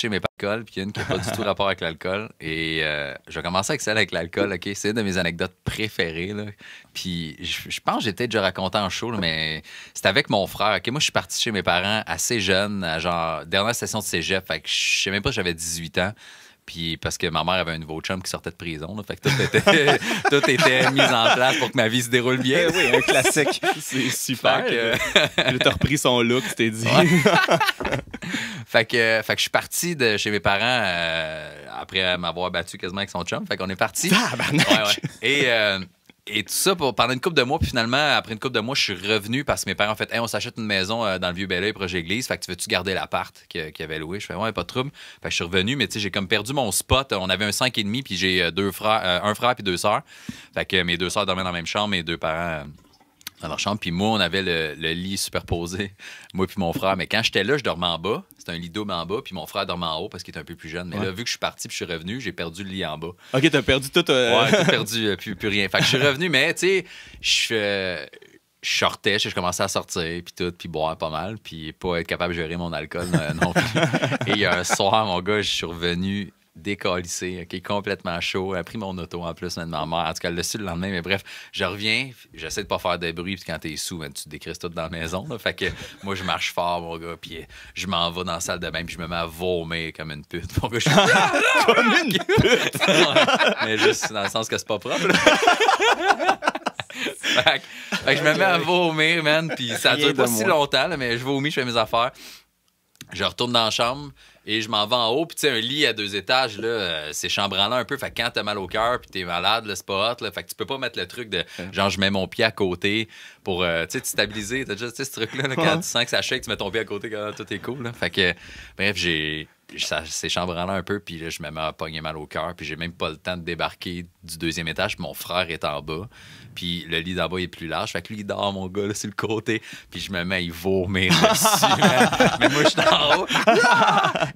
chez mes parents puis une qui n'a pas du tout rapport avec l'alcool. Et je vais commencer avec celle avec l'alcool, OK? C'est une de mes anecdotes préférées, là. Puis je pense que j'ai peut-être déjà raconté en show, là, mais c'était avec mon frère, OK? Moi, je suis parti chez mes parents assez jeune, à genre dernière session de cégep. Fait que je sais même pas si j'avais 18 ans. Puis parce que ma mère avait un nouveau chum qui sortait de prison. Là, fait que tout était mis en place pour que ma vie se déroule bien. Oui, un classique. C'est super. Là, t'as repris son look, tu t'es dit. Ouais. fait que je suis parti de chez mes parents après m'avoir battu quasiment avec son chum. Fait qu'on est parti. Tabarnak! Ouais. Et tout ça pendant une couple de mois. Puis finalement, après une couple de mois, je suis revenu parce que mes parents ont fait hey, on s'achète une maison dans le Vieux-Belleuil, proche d'église. Fait que tu veux-tu garder l'appart qu'ils avaient loué? Je fais ouais, pas de trouble. Fait que je suis revenu, mais tu sais, j'ai comme perdu mon spot. On avait un 5,5, puis j'ai deux frères, un frère puis deux sœurs. Fait que mes deux sœurs dormaient dans la même chambre, mes deux parents dans leur chambre. Puis moi, on avait le lit superposé, moi puis mon frère. Mais quand j'étais là, je dormais en bas. C'était un lit double en bas, puis mon frère dormait en haut parce qu'il était un peu plus jeune. Mais là, vu que je suis parti puis je suis revenu, j'ai perdu le lit en bas. OK, t'as perdu tout. Ouais, j'ai perdu plus rien. Fait que je suis revenu, mais tu sais, je sortais, je commençais à sortir, puis tout, puis boire pas mal, puis pas être capable de gérer mon alcool non plus. Et il y a un soir, mon gars, je suis revenu décalissé, OK, complètement chaud. Elle a pris mon auto en plus, ma mère. En tout cas, elle l'a su le lendemain, mais bref, je reviens, j'essaie de pas faire de bruit, puis quand t'es sous, ben, tu te décrisses tout dans la maison. Là. Fait que moi, je marche fort, mon gars, puis je m'en vais dans la salle de bain, puis je me mets à vomir comme une pute. Mon gars, je suis comme une pute! Ouais, mais juste dans le sens que c'est pas propre. Fait que je me mets à vomir, man, puis ça dure pas si longtemps, là, mais je vomis, je fais mes affaires. Je retourne dans la chambre et je m'en vais en haut. Puis, tu sais, un lit à 2 étages, là, c'est chambranlant un peu. Fait que quand t'as mal au cœur puis t'es malade, là, c'est pas hot. Là, fait que tu peux pas mettre le truc de genre, je mets mon pied à côté pour, tu sais, te stabiliser. T'as déjà, tu sais, ce truc-là, là, quand tu sens que ça shake, tu mets ton pied à côté quand tout est cool. Là. Fait que, bref, c'est chambranlant un peu. Puis là, je me mets à pogner mal au cœur. Puis j'ai même pas le temps de débarquer du 2e étage. Puis mon frère est en bas. Puis le lit d'en bas est plus large. Fait que lui, il dort, mon gars, là, sur le côté. Puis je me mets à y vomir dessus, man. Mais moi, je suis en haut.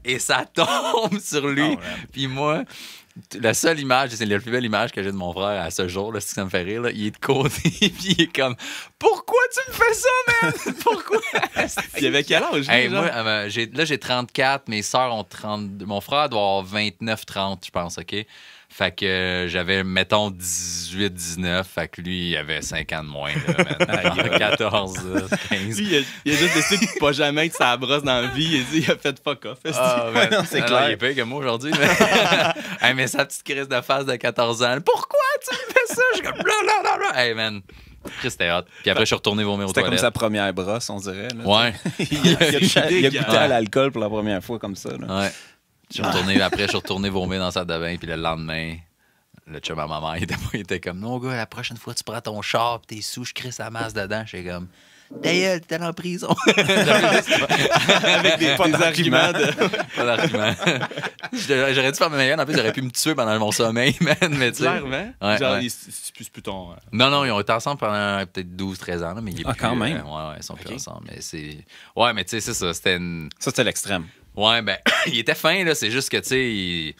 Et ça tombe sur lui. Puis moi, la seule image, c'est la plus belle image que j'ai de mon frère à ce jour, là, si ça me fait rire, là, il est de côté, puis il est comme « Pourquoi tu me fais ça, man? Pourquoi? » Il avait quel âge? Hey, moi, là, j'ai 34, mes sœurs ont 30... Mon frère doit avoir 29-30, je pense, OK? Fait que j'avais, mettons, 18-19. Fait que lui, il avait 5 ans de moins. Là, il a 14, 15. Lui, il a juste décidé de pas jamais être sa brosse dans la vie. Il a fait fuck off. Non, c'est clair. Il est pire que moi aujourd'hui. Mais... hey, mais sa petite crise de face de 14 ans. Pourquoi tu me fais ça? Je suis comme blablabla. Hey, man. Chris, c'était hot. Puis après, je suis retourné vomir aux toilettes. C'était comme sa première brosse, on dirait. Là, ouais. il a goûté à l'alcool pour la première fois comme ça. Là. Ouais. Après, je suis retourné vomir dans la salle de bain. Puis le lendemain, le chum à ma mère, il était comme non, gars, la prochaine fois, tu prends ton char, puis t'es sous, je crisse la masse dedans. J'étais comme d'ailleurs, t'es en prison. Avec des arguments. Pas d'arguments. J'aurais dû faire ma meilleure. En plus, j'aurais pu me tuer pendant mon sommeil, man. Mais tu sais. Clairement. Ouais, genre, ouais. c'est plus ton. Non, ils ont été ensemble pendant peut-être 12-13 ans. Là, mais il est plus, quand même. Ouais, ils sont plus ensemble. Mais c'est. Ouais, mais tu sais, c'est ça. C'était une. Ça, c'était l'extrême. Ouais, ben, il était fin, là. C'est juste que, tu sais, il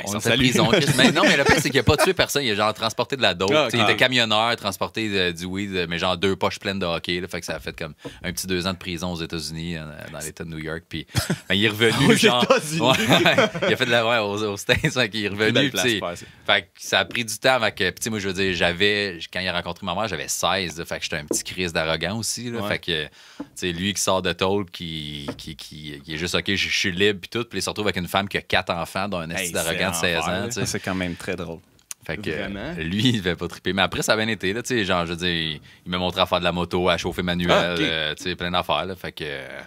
sortait de salue. prison. Mais non, mais le fait, c'est qu'il a pas tué personne. Il a genre transporté de la dope. Il était camionneur, transporté du weed, mais genre 2 poches pleines de hockey. Là, fait que ça a fait comme un petit 2 ans de prison aux États-Unis, dans l'État de New York. Puis ben, il est revenu, genre. Il a fait de la aux States, fait qu'il est revenu. Fait que ça a pris du temps. Fait que, tu sais, moi, je veux dire, quand il a rencontré ma mère, j'avais 16. Là, fait que j'étais un petit crise d'arrogant aussi. Là, fait que, tu sais, lui qui sort de tôle, qui est juste OK, je suis libre, puis tout. Puis il se retrouve avec une femme qui a 4 enfants, dont un esti d'arrogant de 16 ans. C'est quand même très drôle. Fait que lui, il devait pas triper. Mais après, ça a bien été. Là, genre, je veux dire, il m'a montré à faire de la moto, à chauffer manuel, plein d'affaires. Là, fait que...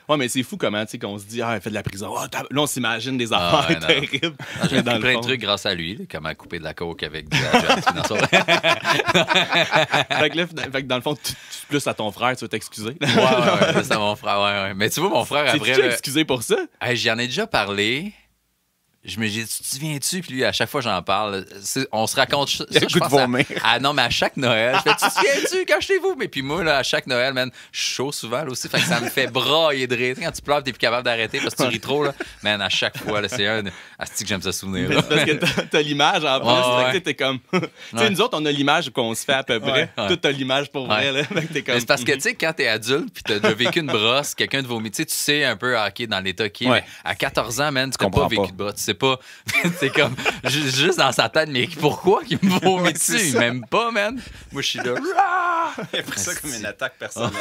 Ouais, mais c'est fou comment, tu sais, qu'on se dit, il fait de la prison. Là, on s'imagine des affaires terribles. J'ai appris plein de trucs grâce à lui. Là, comment couper de la coke avec du fait que dans le fond, plus à ton frère, tu vas t'excuser. C'est à mon frère. Ouais. Mais tu vois, mon frère, après. T'es excusé pour ça? J'y en ai déjà parlé. je me dis, tu te souviens-tu? Puis lui, à chaque fois, j'en parle. On se raconte ça. Il y a le goût de vomir. Non, mais à chaque Noël, je fais, tu te souviens-tu? Quand chez vous? Mais puis moi, là, à chaque Noël, man, je suis chaud souvent, là aussi. Fait que ça me fait brailler de rire. Quand tu pleures, t'es plus capable d'arrêter parce que tu ris trop, là. Man, à chaque fois, là, c'est un. Asti que j'aime ce souvenir. Parce que t'as l'image en plus. Ouais. Fait que t'es comme. Tu sais, nous autres, on a l'image qu'on se fait à peu près. Ouais. Toi, t'as l'image pour vrai, là. Fait que t'es comme. Mais c'est parce que, tu sais, quand t'es adulte puis t'as déjà vécu une brosse, quelqu'un te vomit, tu sais un peu, OK, dans l'état qui est. Ouais. À 14 ans, man, tu n'as pas comprends vécu pas. de brosse. Tu sais pas. C'est comme, juste dans sa tête, mais pourquoi qu'il me vomit dessus? Il m'aime pas, man. Moi, je suis là. Il a pris ça comme une attaque personnelle.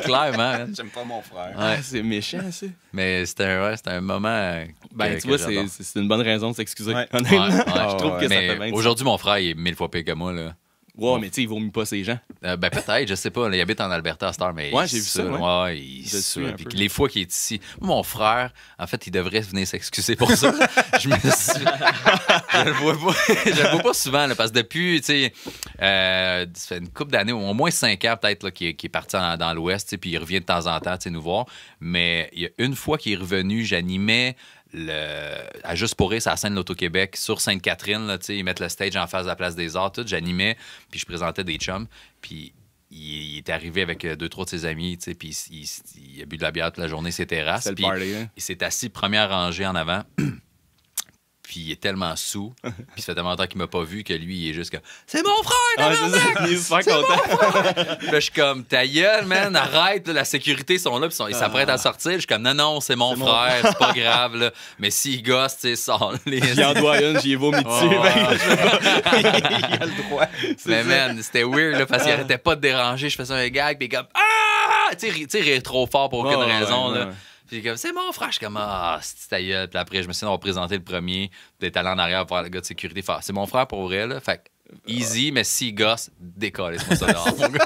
Clairement, man. J'aime pas mon frère. Ouais. C'est méchant, ça. Mais c'était un moment. Ben, tu vois, c'est une bonne raison de s'excuser. Ouais. Honnêtement, Ouais, je trouve que ça mais fait bien. aujourd'hui, mon frère, il est 1000 fois pire que moi, là. Ouais, mais tu sais, il vomit pas ses gens. Ben peut-être, je sais pas. Là, il habite en Alberta à cette heure, mais Ouais, j'ai vu ça, ouais. Ouais, il Je suis suit. un Puis peu. les fois qu'il est ici, moi, mon frère, en fait, il devrait venir s'excuser pour ça. Je le vois pas souvent, là, parce que depuis, tu sais, ça fait une couple d'années, au moins 5 ans peut-être, là, qu'il est parti dans l'Ouest, tu sais, puis il revient de temps en temps, tu sais, nous voir. Mais il y a une fois qu'il est revenu, j'animais à Juste pour rire, c'est à la scène de l'Auto-Québec, sur Sainte-Catherine, là, ils mettent le stage en face de la Place des Arts, tout. J'animais, puis je présentais des chums, puis il est arrivé avec 2-3 de ses amis, puis il a bu de la bière toute la journée, ses terrasses. C'est le Puis party, hein? il s'est assis première rangée en avant. Puis il est tellement sous, puis ça fait tellement longtemps qu'il m'a pas vu que lui, il est juste comme « C'est mon frère, Ah, c'est ça, il est super content. Puis là, je suis comme, ta gueule, man, arrête, là, la sécurité sont là, puis ils s'apprêtent à sortir. Je suis comme, non, c'est mon frère, c'est pas grave, là. Mais s'il gosse, tu sais, sort les. J'y en dois une, j'y ai vomi dessus. Ouais. Il a le droit. Mais man, c'était weird, là, parce qu'il arrêtait pas de déranger. Je faisais un gag, puis il est comme, ah! Tu sais, rire trop fort pour aucune raison, là. Puis comme, c'est mon frère. Je suis comme, c'est ta gueule. Puis après, je me suis dit, on va présenter le premier, puis d'être allé en arrière pour voir le gars de sécurité faire, c'est mon frère pour vrai, là. Fait que, easy, mais s'il gosse, décolle, c'est moi ça dehors, mon gars.